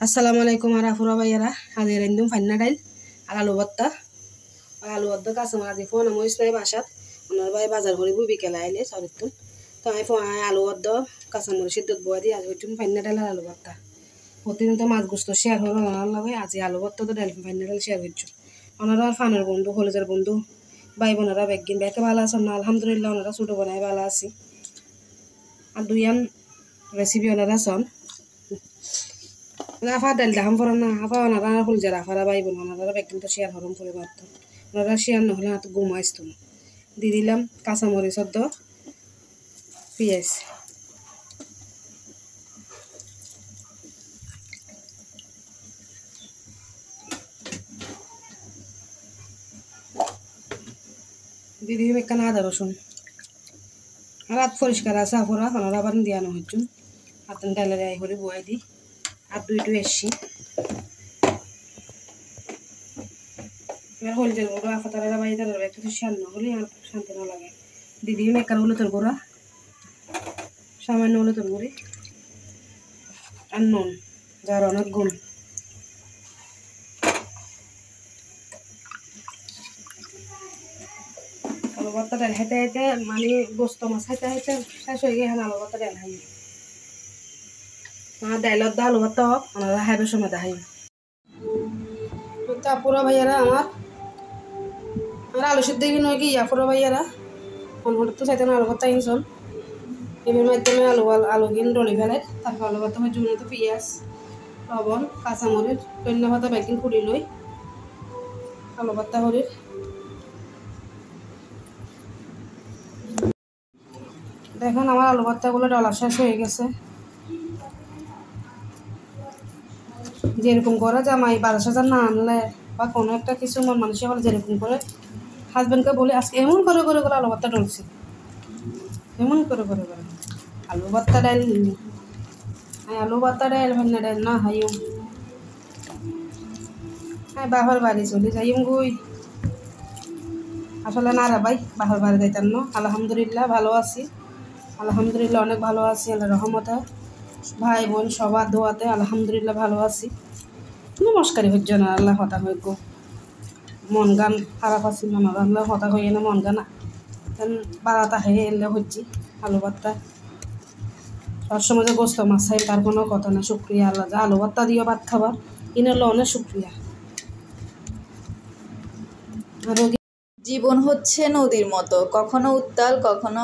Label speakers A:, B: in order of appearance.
A: আসসালামু আলাইকুম আর আফুরা ভাইয়ারা আজ রান্ধুম ফান্না ডাইল আর আলু ভর্তা কাঁচা মাছ ফোন মরিস নাই বাসাত ওনার ভাই বাজার করিব বিকেলে আইলে সরিতুন তো আমি আলু ভর্তা কাঁচা মরিচ সিদ্ধ বয়া দিই আজ হইতুম ফান্না ডাইল আর আলু ভর্তা প্রতিদিন তো মাছ গুস্ত শেয়ার হলো ওনার লাগে আজ আলু ভর্তা তো ডাইল ফান্না ডাইল শেয়ার করছো ওনারা ফানের বন্ধু কলেজের বন্ধু ভাই বোনেরা ব্যাগিন ব্যাকে ভালো আছেন না আলহামদুলিল্লাহ ওনারা ছোটো বোনায় ভালো আছি আর দুইয়ান রেসিপি ওনারা শোন আফা ডাল দাম পড়া না আফা ওনারা ফুল যারা আফারা বাইব না ওনারা একদিন তো শেয়ার হরম করে পারতো ওনারা শেয়ার নহলে হাত ঘুমাইতো না দিয়ে দিলাম কাঁচামরিচ অর্ধ পেঁয়াজ দিয়ে দিলাম একখানা আদা রসুন আর হাত পরিষ্কার আছে আফরা ওনারা আবার দিয়া না হচ্ছুন হাত ডালের আই করে বয়াই দিই আর দুইটু এসছি এবার হলদের গুঁড়ো আফা তারা বাই তারা একটু শেয়ার না হলে আর শান্তি না লাগে দিদি মেকার হলুদের গুঁড়া সামান্য হলুদের গুঁড়ি আর নুন যার অনেক গুণ আলু ভর্তা ডাল হাইতে হাইতে মানে গোস্ত মাছ হাইতে হাইতে শেষ হয়ে গিয়ে আলু ভর্তা ডাল হাই ডাইলত দা আলু ভর্তা হোক ওনারা হাইবের সময় দেখাই আপুরা ভাইয়ারা আমার আলু সিদ্ধ নয় কি আপুরা ভাইয়ারা অনহর তো চাইতে আলু ভর্তা কিনছন এর মাধ্যমে আলু কিন ডলি ফেলে তারপর আলু ভর্তা জন্য তো পেঁয়াজ লবণ কাঁচামরিচ ধন্য পাতা বেকিং কুড়ি লই আলু ভর্তা করি দেখুন আমার আলু ভর্তাগুলো ডলা শেষ হয়ে গেছে যেরকম করে জামাই 12,000 না আনলে বা কোনো একটা কিছু মন মানুষের বলে যেরকম করে হাজব্যান্ডকে বলে আজকে এমন করে করে করে আলু ভর্তা ডলছি এমন করে করে করে আলু ভর্তা ডাইল আলু ভর্তা ডাইল ভেন্না ডাইল না হাইম হ্যাঁ বাবার বাড়ি চলে যাইম গুই আসলে না রা ভাই বাবার বাড়ি যাইতাম না আলহামদুলিল্লাহ ভালো আছি আলহামদুলিল্লাহ অনেক ভালো আছি আল্লাহ রহমতে ভাই বোন সবার দোয়াতে আলহামদুলিল্লাহ ভালো আছি নমস্কারই হইজ না আল্লাহ হতা হইগ মন গান খারাপ আছি মন গান হতা হইয়ে না মন গান বারাতা হয়ে এলে হচ্ছি আলু ভর্তা সবসময় যে গোস্ত মাছ খাই তার কোনো কথা না শুক্রিয়া আল্লাহ যা আলু ভর্তা দিও ভাত খাবার কিনে অনেক শুক্রিয়া
B: জীবন হচ্ছে নদীর মতো, কখনো উত্তাল কখনো